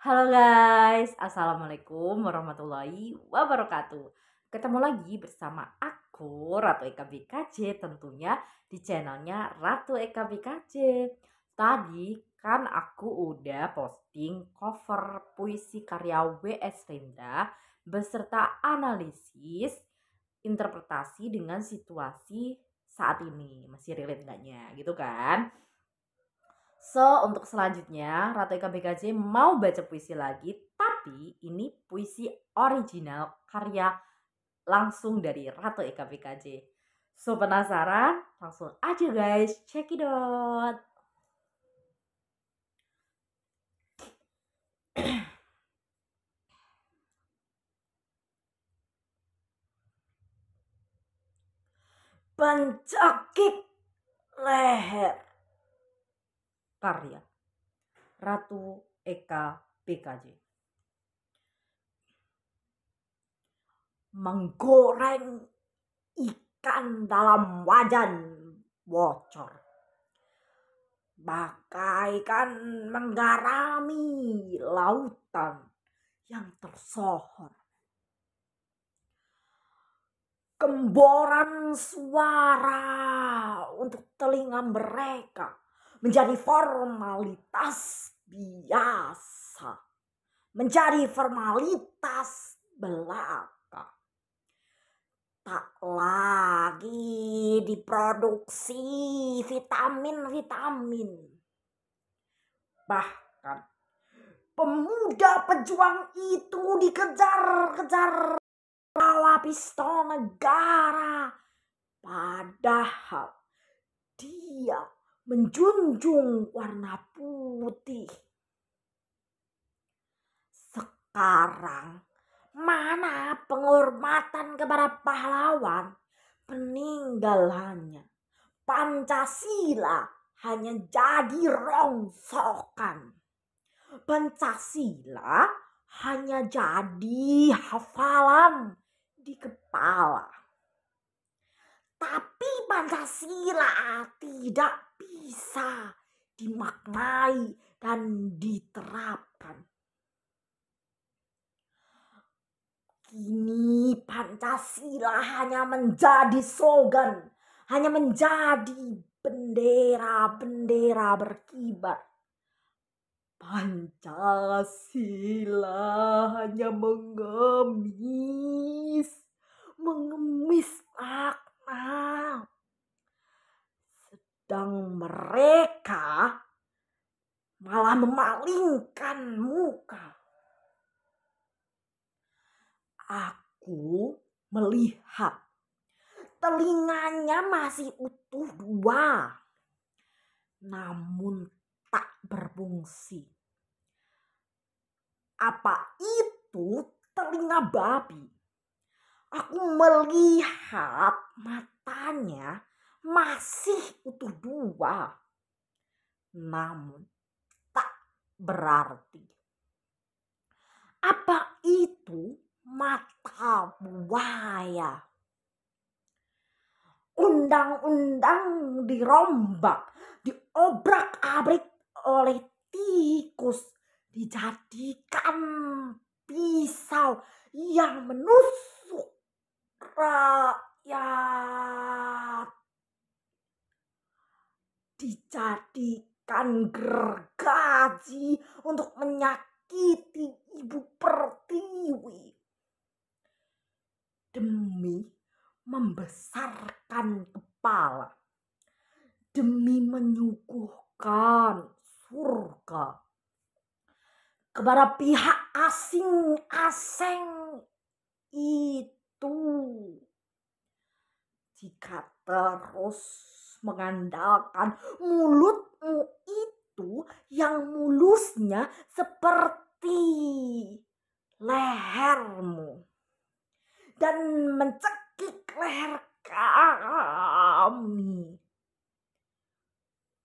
Halo guys, Assalamualaikum warahmatullahi wabarakatuh. Ketemu lagi bersama aku Ratu Eka BKJ, tentunya di channelnya Ratu Eka BKJ. Tadi kan aku udah posting cover puisi karya W.S. Rendra beserta analisis interpretasi dengan situasi saat ini. Masih relate enggaknya gitu kan? So, untuk selanjutnya, Ratu Eka BKJ mau baca puisi lagi, tapi ini puisi original karya langsung dari Ratu Eka BKJ. So, penasaran? Langsung aja guys, check it out. Pencakik leher. Karya Ratu Eka BKJ. Menggoreng ikan dalam wajan bocor, bagaikan menggarami lautan yang tersohor. Gemboran suara untuk telinga mereka menjadi formalitas biasa, menjadi formalitas belaka. Tak lagi diproduksi vitamin-vitamin. Bahkan pemuda pejuang itu dikejar-kejar bawa pistol negara, padahal dia menjunjung warna putih. Sekarang mana penghormatan kepada pahlawan peninggalannya? Pancasila hanya jadi rongsokan. Pancasila hanya jadi hafalan di kepala. Tapi Pancasila tidak bisa dimaknai dan diterapkan. Kini Pancasila hanya menjadi slogan, hanya menjadi bendera-bendera berkibar. Pancasila hanya mengemis makna. Sedang mereka malah memalingkan muka. Aku melihat telinganya masih utuh dua, namun tak berfungsi. Apa itu telinga babi? Aku melihat matanya masih utuh dua, namun tak berarti. Apa itu mata buaya? Undang-undang dirombak, diobrak-abrik oleh tikus, dijadikan pisau yang menusuk rakyat, dijadikan gergaji untuk menyakiti ibu pertiwi demi membesarkan kepala, demi menyuguhkan surga kepada pihak asing-asing itu. Jika terus mengandalkan mulutmu itu yang mulusnya seperti lehermu dan mencekik leher kami,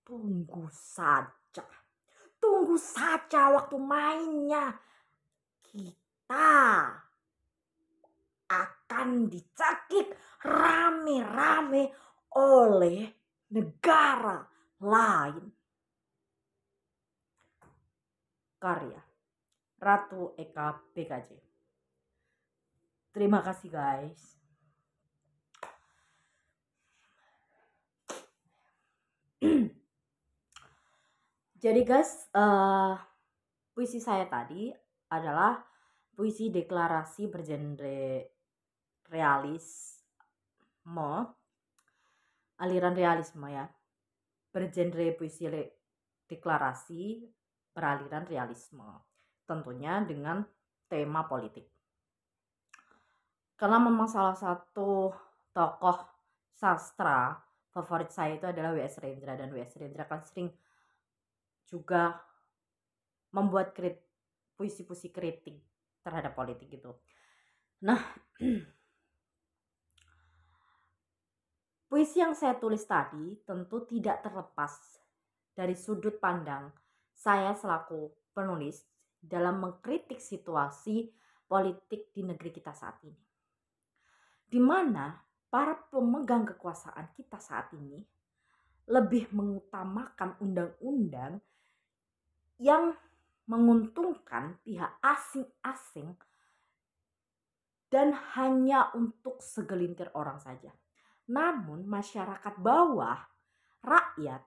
tunggu saja waktu mainnya. Kita akan dicekik rame-rame oleh negara lain. Karya Ratu Eka BKJ. Terima kasih guys. Jadi guys, puisi saya tadi adalah puisi deklarasi bergenre realisme, aliran realisme ya, bergenre puisi deklarasi beraliran realisme, tentunya dengan tema politik. Karena memang salah satu tokoh sastra favorit saya itu adalah W.S. Rendra, dan W.S. Rendra kan sering juga membuat puisi-puisi kritik terhadap politik gitu. Nah, puisi yang saya tulis tadi tentu tidak terlepas dari sudut pandang saya selaku penulis dalam mengkritik situasi politik di negeri kita saat ini, di mana para pemegang kekuasaan kita saat ini lebih mengutamakan undang-undang yang menguntungkan pihak asing-asing dan hanya untuk segelintir orang saja. Namun masyarakat bawah, rakyat,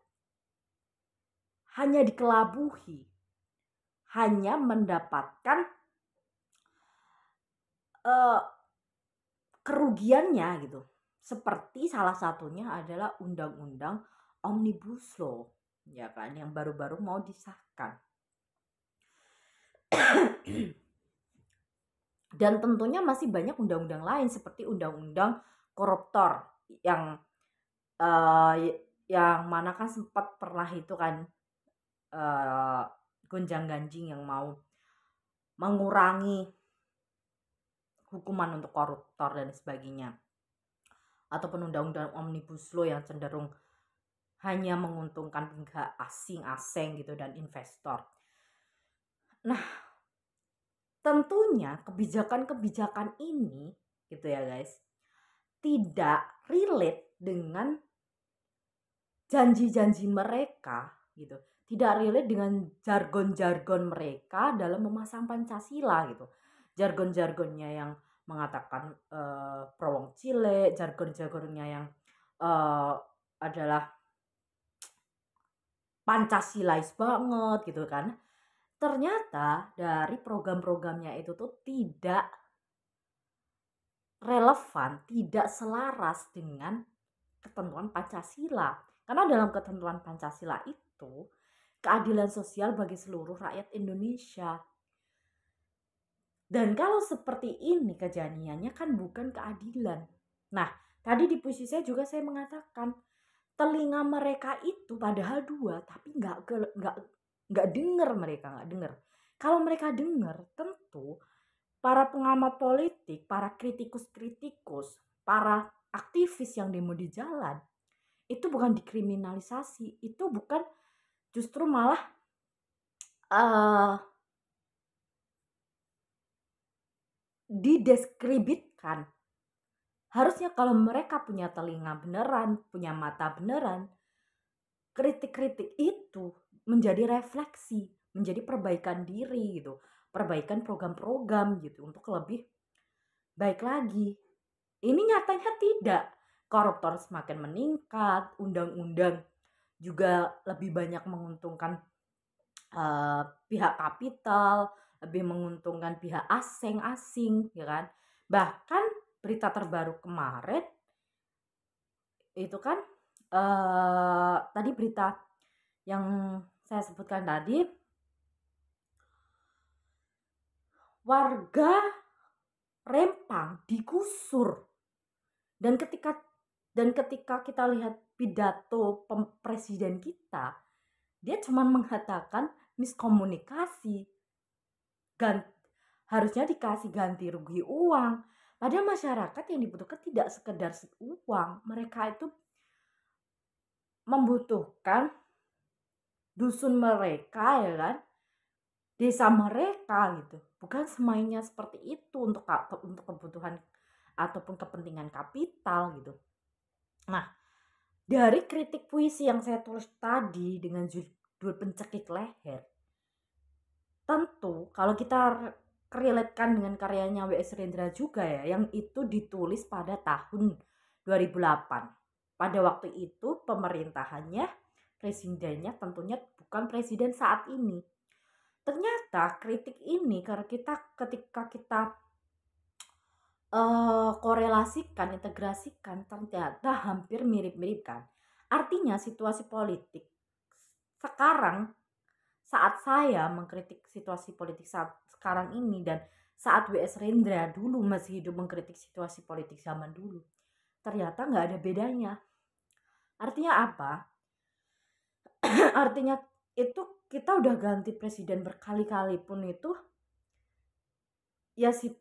hanya dikelabuhi, hanya mendapatkan kerugiannya gitu. Seperti salah satunya adalah undang-undang Omnibus Law, ya kan, yang baru-baru mau disahkan. Dan tentunya masih banyak undang-undang lain seperti undang-undang koruptor yang mana kan sempat pernah itu kan gonjang-ganjing yang mau mengurangi hukuman untuk koruptor dan sebagainya, ataupun undang-undang Omnibus Law yang cenderung hanya menguntungkan pihak asing gitu dan investor. Nah, tentunya kebijakan-kebijakan ini gitu ya guys, tidak relate dengan janji-janji mereka gitu. Tidak relate dengan jargon-jargon mereka dalam memasang Pancasila gitu. Jargon-jargonnya yang mengatakan pro wong cilik, jargon-jargonnya yang adalah Pancasilais banget gitu kan. Ternyata dari program-programnya itu tuh tidak relevan, tidak selaras dengan ketentuan Pancasila. Karena dalam ketentuan Pancasila itu keadilan sosial bagi seluruh rakyat Indonesia. Dan kalau seperti ini kejadiannya kan bukan keadilan. Nah, tadi di puisi saya juga saya mengatakan telinga mereka itu padahal dua, tapi nggak dengar, mereka nggak dengar. Kalau mereka dengar, tentu para pengamat politik, para kritikus-kritikus, para aktivis yang demo di jalan itu bukan dikriminalisasi, itu bukan, justru malah dideskripsikan. Harusnya kalau mereka punya telinga beneran, punya mata beneran, kritik-kritik itu menjadi refleksi, menjadi perbaikan diri gitu, perbaikan program-program gitu untuk lebih baik lagi. Ini nyatanya tidak. Koruptor semakin meningkat, undang-undang juga lebih banyak menguntungkan pihak kapital, lebih menguntungkan pihak asing ya kan. Bahkan berita terbaru kemarin itu kan tadi berita yang saya sebutkan tadi, warga Rempang digusur. Dan ketika kita lihat pidato presiden kita, dia cuma mengatakan miskomunikasi, harusnya dikasih ganti rugi uang. Padahal masyarakat yang dibutuhkan tidak sekedar uang, mereka itu membutuhkan dusun mereka ya kan, desa mereka gitu, bukan semainya seperti itu untuk kebutuhan ataupun kepentingan kapital gitu. Nah, dari kritik puisi yang saya tulis tadi dengan judul Pencekik Leher, tentu kalau kita relate-kan dengan karyanya W.S. Rendra juga ya, yang itu ditulis pada tahun 2008. Pada waktu itu pemerintahannya, presidennya tentunya bukan presiden saat ini. Ternyata kritik ini karena ketika kita korelasikan, integrasikan, ternyata hampir mirip-mirip kan. Artinya situasi politik sekarang, saat saya mengkritik situasi politik saat sekarang ini dan saat W.S. Rendra dulu masih hidup mengkritik situasi politik zaman dulu, ternyata nggak ada bedanya. Artinya apa? Artinya itu kita udah ganti presiden berkali-kali pun itu ya sih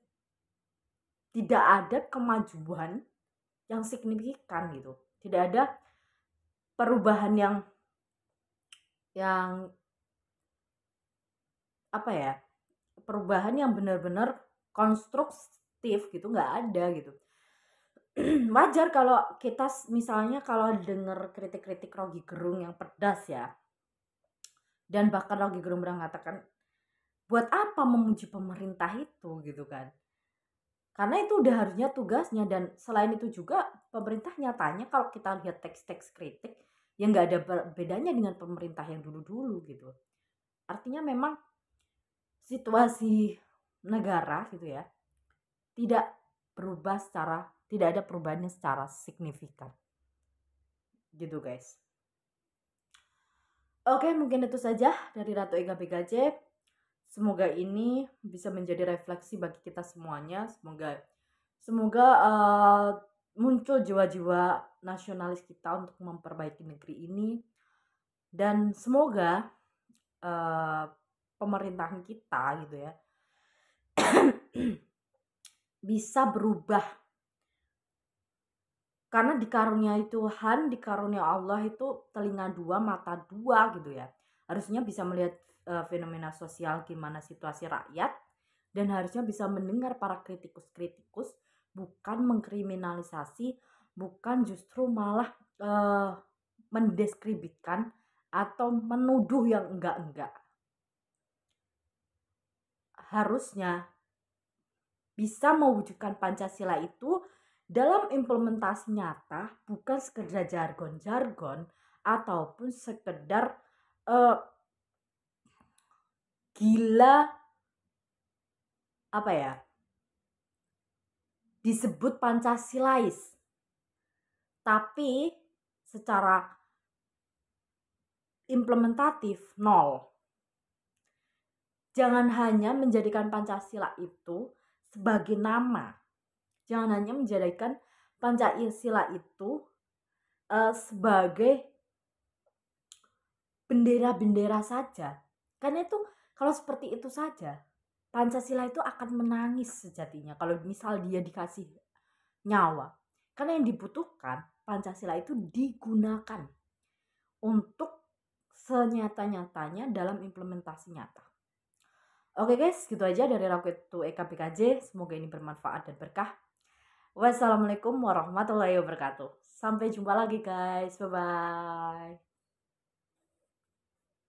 tidak ada kemajuan yang signifikan gitu. Tidak ada perubahan yang apa ya? Perubahan yang benar-benar konstruktif gitu, nggak ada gitu. Wajar kalau kita misalnya kalau denger kritik-kritik Rocky Gerung yang pedas ya, dan bahkan Rocky Gerung mengatakan buat apa memuji pemerintah itu gitu kan, karena itu udah harusnya tugasnya. Dan selain itu juga pemerintah nyatanya kalau kita lihat teks-teks kritik yang nggak ada bedanya dengan pemerintah yang dulu-dulu gitu. Artinya memang situasi negara gitu ya tidak tidak ada perubahannya secara signifikan gitu guys. Oke, mungkin itu saja dari Ratu Eka BKJ. Semoga ini bisa menjadi refleksi bagi kita semuanya. Semoga muncul jiwa-jiwa nasionalis kita untuk memperbaiki negeri ini, dan semoga pemerintahan kita gitu ya bisa berubah, karena dikaruniai Tuhan, dikaruniai Allah itu telinga dua, mata dua gitu ya. Harusnya bisa melihat fenomena sosial gimana situasi rakyat, dan harusnya bisa mendengar para kritikus-kritikus, bukan mengkriminalisasi, bukan justru malah mendeskripsikan atau menuduh yang enggak-enggak. Harusnya bisa mewujudkan Pancasila itu dalam implementasi nyata, bukan sekedar jargon-jargon ataupun sekedar gila apa ya, disebut Pancasilais tapi secara implementatif nol. Jangan hanya menjadikan Pancasila itu sebagai nama. Jangan hanya menjadikan Pancasila itu sebagai bendera-bendera saja. Karena itu kalau seperti itu saja, Pancasila itu akan menangis sejatinya kalau misal dia dikasih nyawa. Karena yang dibutuhkan Pancasila itu digunakan untuk senyata-nyatanya dalam implementasi nyata. Oke guys, gitu aja dari Ratu Eka BKJ. Semoga ini bermanfaat dan berkah. Wassalamualaikum warahmatullahi wabarakatuh. Sampai jumpa lagi guys. Bye-bye.